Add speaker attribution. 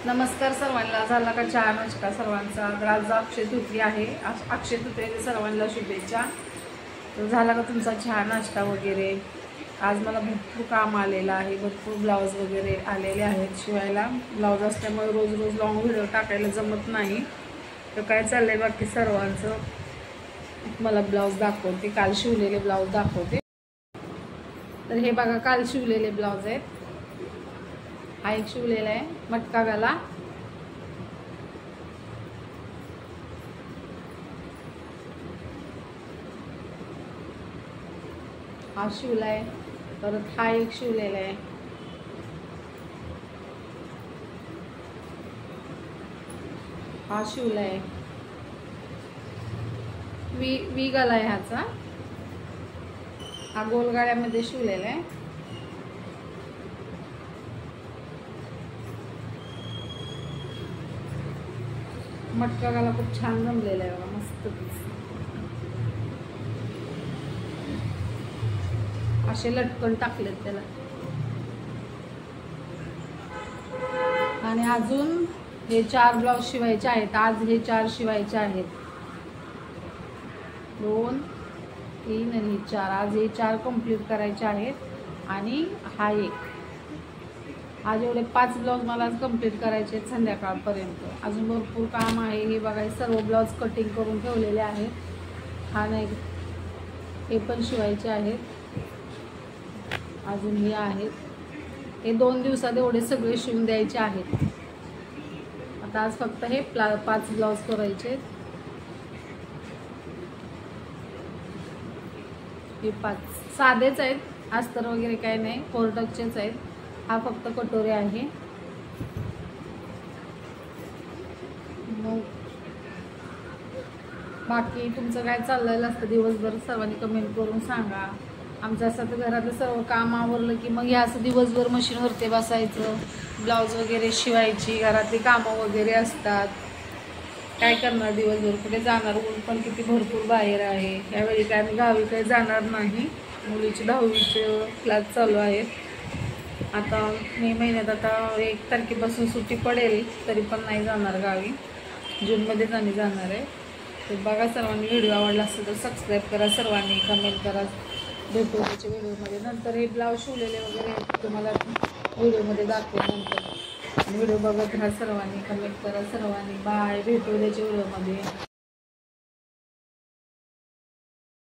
Speaker 1: नमस्कार सर्वांना. झाला का चहा नाश्ता सर्वांचा? तर आज अक्षय तृतीया आहे. अक्षय तृतीयेच्या सर्वांना शुभेच्छा. तर झाला का तुमचा चहा नाश्ता वगैरे? आज मला भरपूर काम आलेलं आहे, भरपूर ब्लाऊज वगैरे आलेले आहेत शिवायला. ब्लाऊज असल्यामुळे रोज रोज लॉंग व्हिडिओ टाकायला जमत नाही. तर काय चाललंय बाकी सर्वांचं मला ब्लाऊज दाखवते, काल शिवलेले ब्लाऊज दाखवते. तर हे बघा, काल शिवलेले ब्लाऊज आहेत. हा एक शिवलेला आहे मटका गला, हा शिवलाय. परत हा एक शिवलेला आहे. हा शिवलाय. वी गला आहे ह्याचा. हा गोलगाड्यामध्ये शिवलेला आहे. मटका गला खूप छान जमलेला आहे बघा, मस्त पीस. असे लटकन टाकलेत त्याला. आणि अजून हे 4 ब्लाऊज शिवायचे आहेत. आज हे 4 शिवायचे आहेत. 2, 3 आणि 4. आज हे 4 कंप्लीट करायचे आहेत. आणि हा एक. आज एवढे 5 ब्लाऊज मला आज कंप्लीट करायचे आहेत संध्याकाळपर्यंत. अजून भरपूर काम आहे. हे बघा, सर्व ब्लाऊज कटिंग करून ठेवलेले आहेत. हा नाही, हे पण शिवायचे आहेत. अजून हे आहेत. हे 2 दिवसात एवढे सगळे शिवून द्यायचे आहेत. आता आज फक्त हे 5 ब्लाऊज करायचे आहेत. हे 5 साधेच आहेत, अस्तर वगैरे काही नाही, कोर्टचेच आहेत. हा फक्त कटोरे आहे. मग बाकी तुमचं काय चाललेलं असतं दिवसभर सर्वांनी कमेंट करून सांगा. आमचं असं तर घरातलं सर्व काम आवरलं की मग हे असं दिवसभर मशीनवरती बसायचं, ब्लाऊज वगैरे शिवायची, घरातली कामं वगैरे असतात. काय करणार दिवसभर, कुठे जाणार? ऊन पण किती भरपूर बाहेर आहे. यावेळी काय आम्ही गावी काही जाणार नाही. मुलीची 10वीचे क्लास चालू आहेत. आता मे महिन्यात आता 1 तारखेपासून सुट्टी पडेल, तरी पण नाही जाणार गावी. जूनमध्येच आम्ही जाणार आहे. तर बघा, सर्वांनी व्हिडिओ आवडला असेल तर सबस्क्राईब करा, सर्वांनी कमेंट करा. भेटू त्याच्या व्हिडिओमध्ये. नंतर हे ब्लाऊज शिवलेले वगैरे तुम्हाला व्हिडिओमध्ये दाखवेल नंतर. व्हिडिओ बघत राहा सर्वांनी, कमेंट करा सर्वांनी. बाय. भेटू त्याच्या व्हिडिओमध्ये.